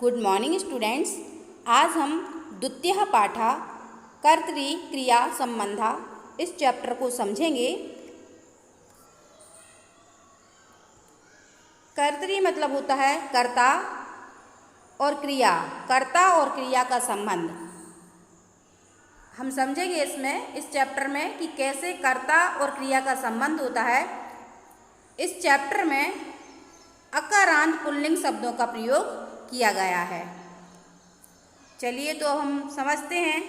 Good morning students. आज हम द्वितीय पाठा कर्तरी क्रिया संबंधा इस चैप्टर को समझेंगे। कर्तरी मतलब होता है कर्ता और क्रिया, कर्ता और क्रिया का संबंध। हम समझेंगे इसमें इस चैप्टर में कि कैसे कर्ता और क्रिया का संबंध होता है। इस चैप्टर में अकारांत पुल्लिंग शब्दों का प्रयोग किया गया है। चलिए तो हम समझते हैं।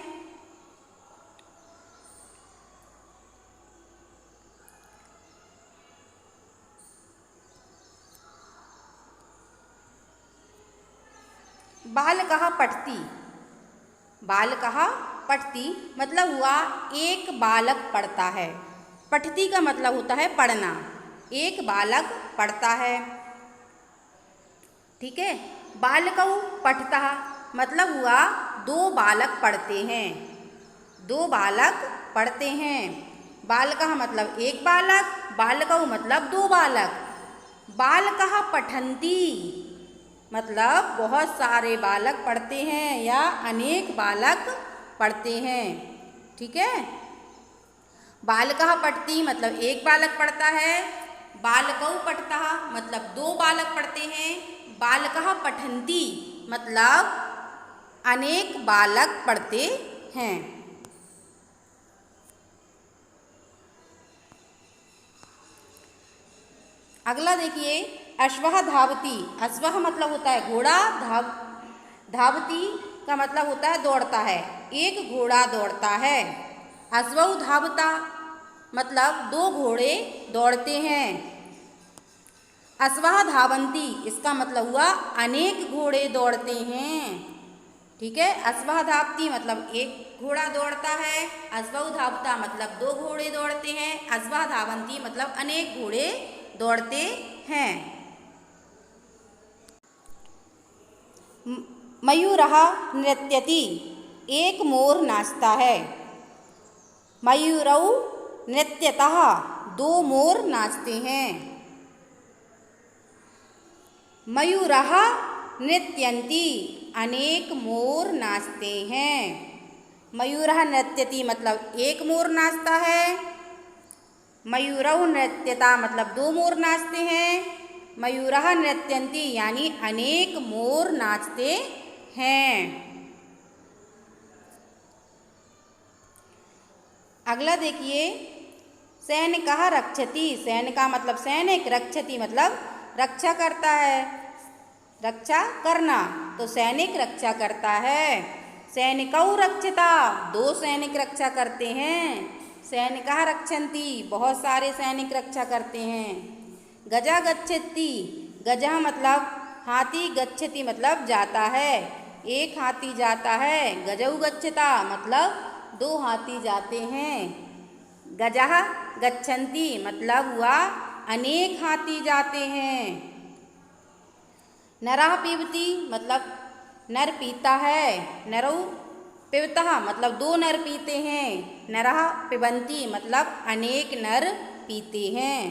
बालकः पठति। बालकः पठति मतलब हुआ एक बालक पढ़ता है। पठति का मतलब होता है पढ़ना। एक बालक पढ़ता है, ठीक है। बालकौ पठतः मतलब हुआ दो बालक पढ़ते हैं। दो बालक पढ़ते हैं। बालकः मतलब एक बालक, बालकौ मतलब दो बालक। बालकः पठन्ति मतलब बहुत सारे बालक पढ़ते हैं या अनेक बालक पढ़ते हैं, ठीक है। बालकः पठति मतलब एक बालक पढ़ता है। बालकौ पठतः मतलब दो बालक पढ़ते हैं। बालकः पठन्ति मतलब अनेक बालक पढ़ते हैं। अगला देखिए, अश्वः धावति। अश्वः मतलब होता है घोड़ा, धावति का मतलब होता है दौड़ता है। एक घोड़ा दौड़ता है। अश्वौ धावता मतलब दो घोड़े दौड़ते हैं। अश्वः धावन्ति इसका मतलब हुआ अनेक घोड़े दौड़ते हैं, ठीक है। अश्वः धावति मतलब एक घोड़ा दौड़ता है। अश्वौ धावता मतलब दो घोड़े दौड़ते हैं। अश्वः धावन्ति मतलब अनेक घोड़े दौड़ते हैं। मयूरः नृत्यति एक मोर नाचता है। मयूरौ नृत्यतः दो मोर नाचते हैं। मयूरः नृत्यन्ति अनेक मोर नाचते हैं। मयूरः नृत्यति मतलब एक मोर नाचता है। मयूरौ नृत्यता मतलब दो मोर नाचते हैं। मयूरः नृत्यन्ति यानी अनेक मोर नाचते हैं। अगला देखिए, सैनिकः रक्षति। सैनिक का मतलब सैनिक, रक्षति मतलब रक्षा करता है, रक्षा करना, तो सैनिक रक्षा करता है। सैनिकौ रक्षता दो सैनिक रक्षा करते हैं। सैनिकः रक्षन्ति बहुत सारे सैनिक रक्षा करते हैं। गजः गच्छति। गजः मतलब हाथी, गच्छति मतलब जाता है, एक हाथी जाता है। गजौ गच्छता मतलब दो हाथी जाते हैं। गजः गच्छन्ति मतलब हुआ अनेक हाथी जाते हैं। नरः पिबति मतलब नर पीता है। नरौ पिबतः मतलब दो नर पीते हैं। नरः पिबन्ति मतलब अनेक नर पीते हैं।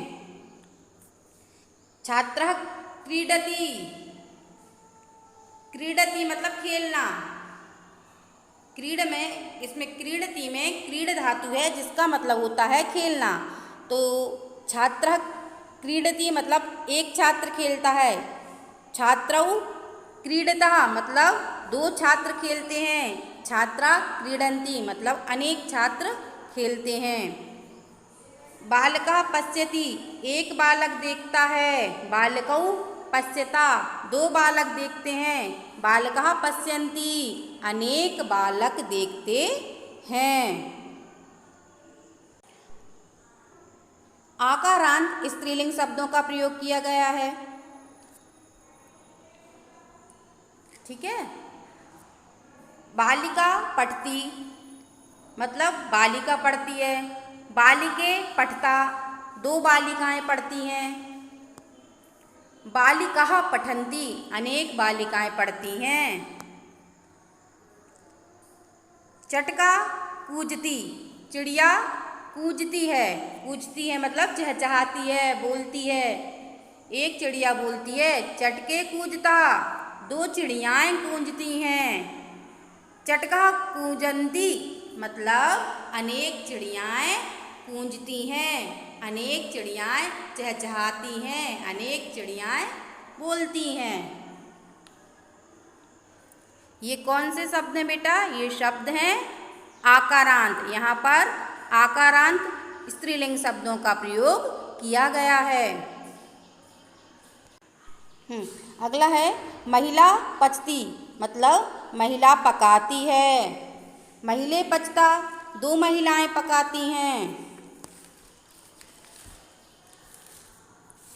छात्रः क्रीडति। क्रीडति मतलब खेलना। क्रीड में, इसमें क्रीडति में क्रीड धातु है जिसका मतलब होता है खेलना। तो छात्रः क्रीडति मतलब एक छात्र खेलता है। छात्रौ क्रीडतः मतलब दो छात्र खेलते हैं। छात्रा क्रीडन्ति मतलब अनेक छात्र खेलते हैं। बालकः पश्यति एक बालक देखता है। बालकौ पश्यता दो बालक देखते हैं। बालकः पश्यन्ति अनेक बालक देखते हैं। आकारांत स्त्रीलिंग शब्दों का प्रयोग किया गया है, ठीक है। बालिका पठति मतलब बालिका पढ़ती है। बालिके पठता दो बालिकाएं पढ़ती हैं। बालिकाः पठन्ति अनेक बालिकाएं पढ़ती हैं। चटका कूजति चिड़िया कूजती है। कूजती है मतलब चहचहाती है, बोलती है। एक चिड़िया बोलती है चटके कूजता दो चिड़ियाएँ गूंजती हैं। चटका कूजंती मतलब अनेक चिड़ियाएँ गूंजती हैं, अनेक चिड़ियाएँ चहचहाती हैं, अनेक चिड़ियाएँ बोलती हैं। ये कौन से शब्द हैं बेटा? ये शब्द हैं आकारांत। यहाँ पर आकारांत स्त्रीलिंग शब्दों का प्रयोग किया गया है। अगला है महिला पचती मतलब महिला पकाती है। महिले पचता दो महिलाएं पकाती हैं।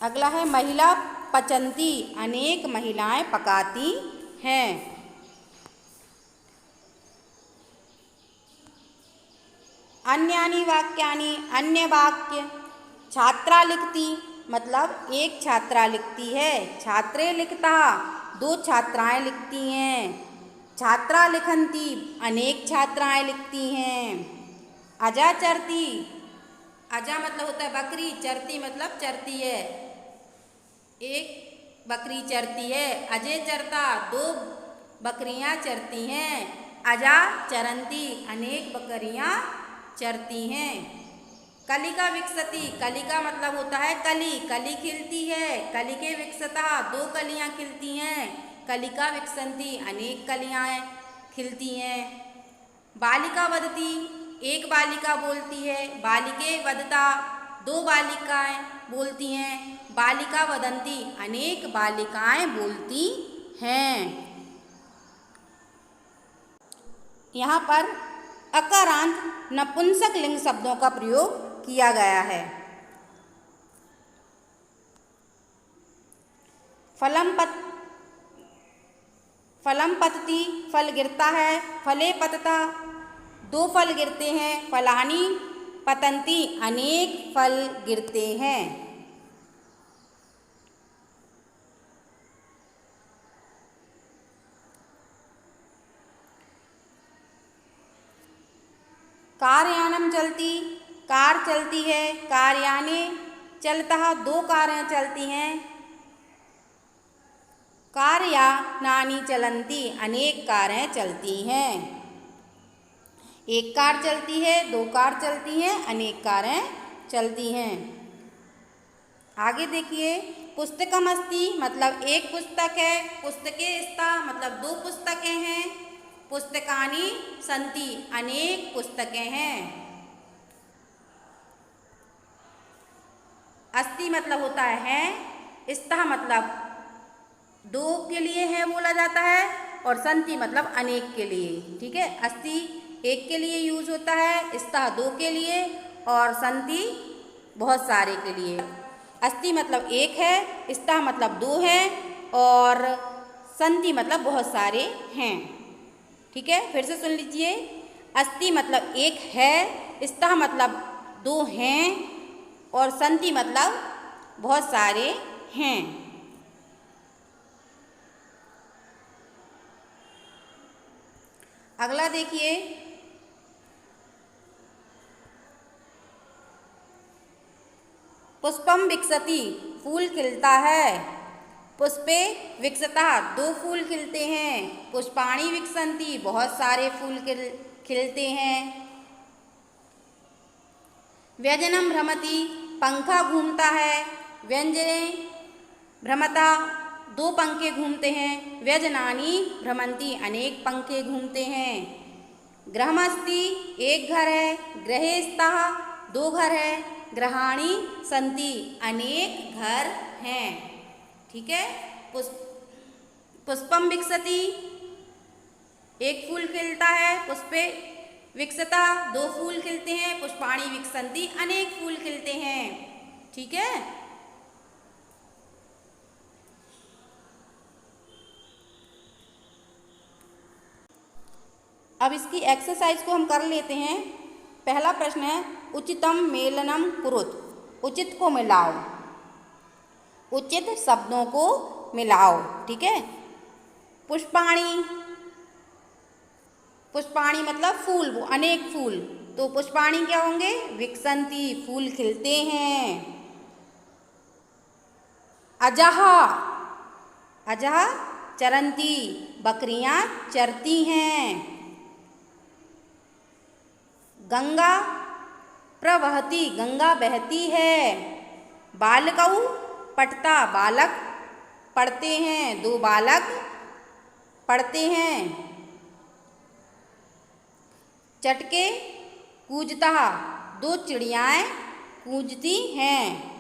अगला है महिला पचंती अनेक महिलाएं पकाती हैं। अन्यानि वाक्यानि अन्य वाक्य। छात्रा लिखती मतलब एक छात्रा लिखती है। छात्रे लिखता दो छात्राएं लिखती हैं। छात्रा लिखन्ति अनेक छात्राएं लिखती हैं। अजा चरती, अजा मतलब होता है बकरी, चरती मतलब चरती है, एक बकरी चरती है। अजय चरता दो बकरियां चरती हैं। अजा चरंती अनेक बकरियां चरती हैं। कलिका विकसती, कलिका मतलब होता है कली, कली खिलती है। कलिके विकसता दो कलियां खिलती हैं। कलिका विकसंती अनेक कलियां खिलती हैं। बालिका वदती एक बालिका बोलती है। बालिके वदता दो बालिकाएं बोलती हैं। बालिका वदंती अनेक बालिकाएं बोलती हैं। यहाँ पर अकारांत नपुंसक लिंग शब्दों का प्रयोग किया गया है। फलम पतती फल गिरता है। फले पतता दो फल गिरते हैं। फलानी पतंती अनेक फल गिरते हैं। कारयानम चलती कार चलती है। कारयाने चलता दो कारें चलती हैं। कारयानानि चलन्ति अनेक कारें चलती हैं। एक कार चलती है, दो कार चलती हैं, अनेक कारें चलती हैं। आगे देखिए पुस्तकम अस्ति मतलब एक पुस्तक है। पुस्तके स्ता मतलब दो पुस्तकें हैं। पुस्तकानि सन्ति अनेक पुस्तकें हैं। अस्ति मतलब होता है स्तः मतलब दो के लिए है बोला जाता है, और सन्ति मतलब अनेक के लिए। ठीक है, अस्ति एक के लिए यूज होता है, स्तः दो के लिए, और सन्ति बहुत सारे के लिए। अस्ति मतलब एक है, स्तः मतलब दो है, और सन्ति मतलब बहुत सारे हैं। ठीक है, फिर से सुन लीजिए। अस्ति मतलब एक है, स्तः मतलब दो हैं, और सन्ति मतलब बहुत सारे हैं। अगला देखिए पुष्पम विकसति फूल खिलता है। पुष्पे विकसता दो फूल खिलते हैं। पुष्पाणि विकसन्ति बहुत सारे फूल खिलते हैं। व्यजनम भ्रमति पंखा घूमता है। व्यंजने भ्रमता दो पंखे घूमते हैं। व्यजनानि भ्रमन्ति अनेक पंखे घूमते हैं। गृहमस्ति एक घर है। गृहे स्तः दो घर है। गृहाणि सन्ति अनेक घर हैं। ठीक है, पुष्पम विकसति एक फूल खिलता है। पुष्पे विकसता दो फूल खिलते हैं। पुष्पाणि विकसन्ति अनेक फूल खिलते हैं। ठीक है, अब इसकी एक्सरसाइज को हम कर लेते हैं। पहला प्रश्न है उचितम मेलनम कुरुत, उचित को मिलाओ, उचित शब्दों को मिलाओ। ठीक है, पुष्पाणि, पुष्पाणि मतलब फूल, वो अनेक फूल, तो पुष्पाणि क्या होंगे? विकसन्ति फूल खिलते हैं। अजः, अजः चरन्ति, बकरियां चरती हैं। गंगा प्रवहति, गंगा बहती है। बालकौ पठता, बालक पढ़ते हैं, दो बालक पढ़ते हैं। चटके कूजता, दो चिड़ियाएँ कूजती हैं।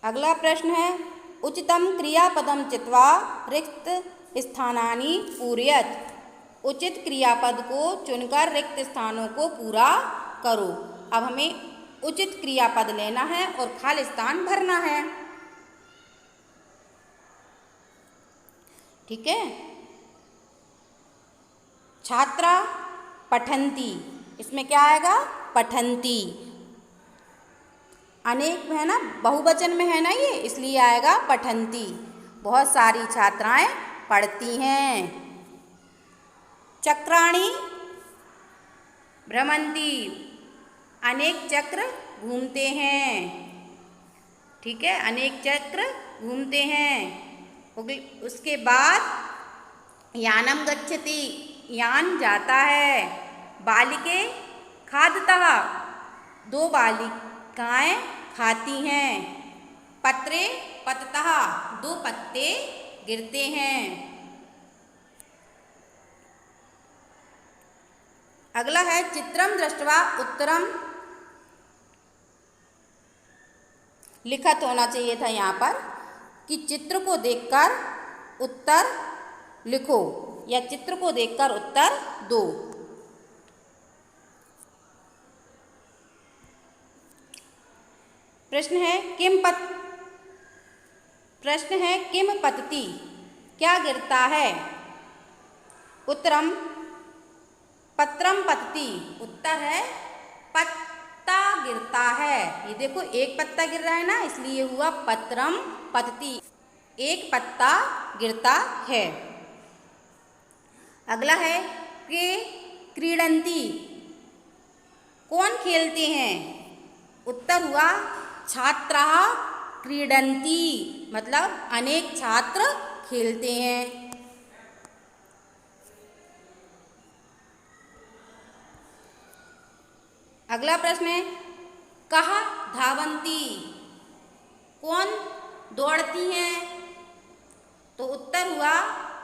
अगला प्रश्न है, उचितं क्रियापदं चित्वा रिक्त स्थानानि पूरयत। उचित क्रियापद को चुनकर रिक्त स्थानों को पूरा करो। अब हमें उचित क्रियापद लेना है और खाली स्थान भरना है। ठीक है। छात्रा पठन्ति, इसमें क्या आएगा? पठन्ति। अनेक है ना, बहुवचन में है ना ये, इसलिए आएगा पठन्ति। बहुत सारी छात्राएं पढ़ती हैं। चक्राणि भ्रमन्ति, अनेक चक्र घूमते हैं। ठीक है, अनेक चक्र घूमते हैं। उसके बाद यानम गच्छति, यान जाता है। बालिके खादतः, दो बालिकाएं खाती हैं। पत्रे पततः, दो पत्ते गिरते हैं। अगला है, चित्रम दृष्ट्वा उत्तरम लिखत होना चाहिए था यहाँ पर कि चित्र को देखकर उत्तर लिखो या चित्र को देखकर उत्तर दो। प्रश्न है किम पतति, क्या गिरता है? उत्तरम पत्रम पतति, उत्तर है पत्ता गिरता है। ये देखो एक पत्ता गिर रहा है ना, इसलिए हुआ पत्रम पतति, एक पत्ता गिरता है। अगला है के क्रीडन्ति, कौन खेलते हैं? उत्तर हुआ छात्राः क्रीडन्ति, मतलब अनेक छात्र खेलते हैं। अगला प्रश्न है, कः धावन्ति, कौन दौड़ती हैं? तो उत्तर हुआ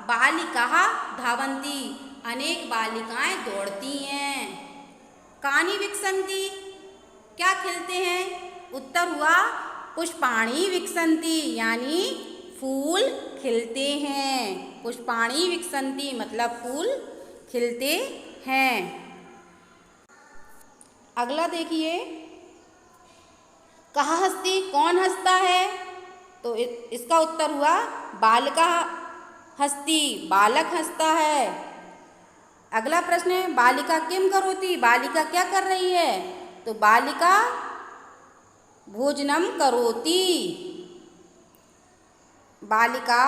बालिकाः धावन्ति, अनेक बालिकाएं दौड़ती हैं। कानि विकसन्ति, क्या खिलते हैं? उत्तर हुआ पुष्पाणि विकसन्ति, यानी फूल खिलते हैं। पुष्पाणि विकसन्ति मतलब फूल खिलते हैं। अगला देखिए, कः हस्ति, कौन हंसता है? तो इसका उत्तर हुआ बालिका हस्ति, बालक हंसता है। अगला प्रश्न है, बालिका किम करोति, बालिका क्या कर रही है? तो बालिका भोजनम करोति, बालिका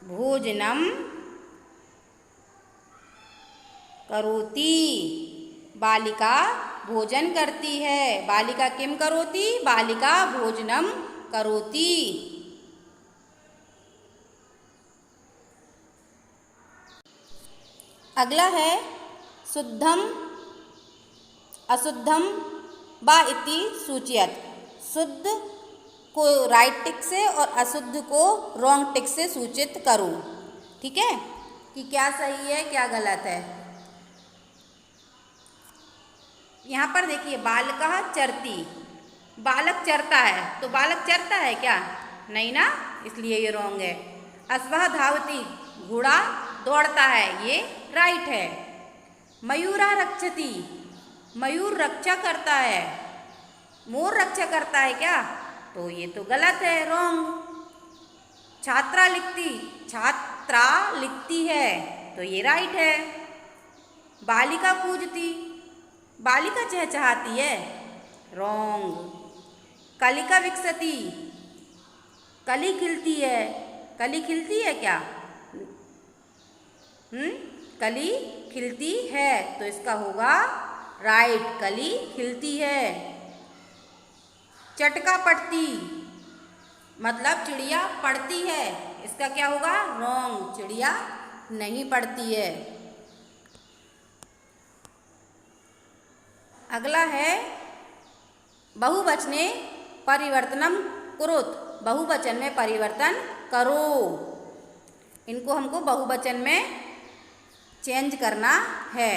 भोजनम करोति, बालिका भोजन करती है। बालिका किम करोति, बालिका भोजनम करोति। अगला है, शुद्धम अशुद्धम वा इति सूचयत। शुद्ध को राइट टिक से और अशुद्ध को रॉन्ग टिक से सूचित करो। ठीक है, कि क्या सही है क्या गलत है। यहाँ पर देखिए, बालकः चरति, बालक चरता है, तो बालक चरता है क्या? नहीं ना, इसलिए ये रॉन्ग है। अश्वः धावति, घोड़ा दौड़ता है, ये राइट है। मयूरः रक्षति, मयूर रक्षा करता है। मोर रक्षा करता है क्या? तो ये तो गलत है, रॉन्ग। छात्रा लिखती, छात्रा लिखती है, तो ये राइट है। बालिका कूजती, बालिका चहचहाती है, रॉन्ग। कलिका विकसति, कली खिलती है, कली खिलती है क्या? कली खिलती है, तो इसका होगा राइट, कली खिलती है। चटका पड़ती मतलब चिड़िया पड़ती है, इसका क्या होगा? रॉन्ग, चिड़िया नहीं पड़ती है। अगला है बहुवचने परिवर्तनम कुरुत, बहुवचन में परिवर्तन करो। इनको हमको बहुवचन में चेंज करना है।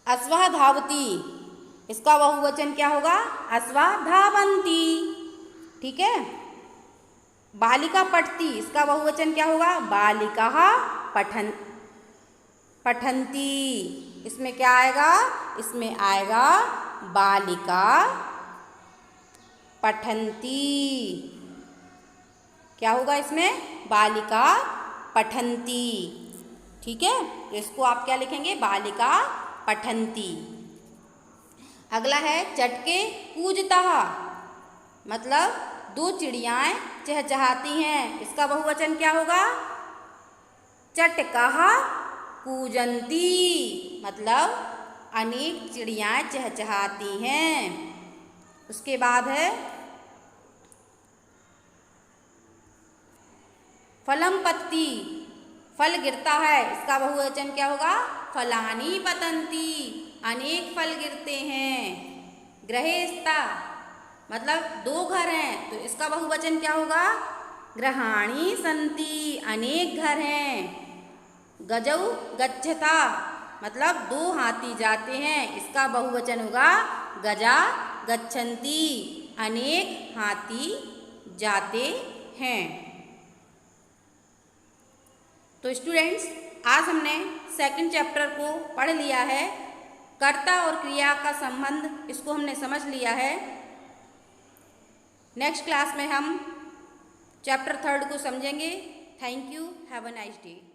अश्वः धावती, इसका बहुवचन क्या होगा? अश्वः धावन्ति, ठीक है। बालिका पठती, इसका बहुवचन क्या होगा? बालिकाः पठन्ति। इसमें क्या आएगा? इसमें आएगा बालिका पठन्ति। क्या होगा इसमें? बालिका पठन्ति, ठीक है। तो इसको आप क्या लिखेंगे? बालिका पठन्ति। अगला है चटके कूजतः, मतलब दो चिड़ियाएँ चहचहाती हैं, इसका बहुवचन क्या होगा? चटकाः कूजन्ति, मतलब अनेक चिड़ियाँ चहचहाती हैं। उसके बाद है फलम पतति, फल गिरता है, इसका बहुवचन क्या होगा? फलानि पतन्ति, अनेक फल गिरते हैं। गृहे स्तः, मतलब दो घर हैं, तो इसका बहुवचन क्या होगा? गृहाणि सन्ति, अनेक घर हैं। गजौ गच्छता, मतलब दो हाथी जाते हैं, इसका बहुवचन होगा गजा गच्छन्ति, अनेक हाथी जाते हैं। तो स्टूडेंट्स, आज हमने सेकंड चैप्टर को पढ़ लिया है। कर्ता और क्रिया का संबंध, इसको हमने समझ लिया है। नेक्स्ट क्लास में हम चैप्टर 3 को समझेंगे। Thank you, have a nice day.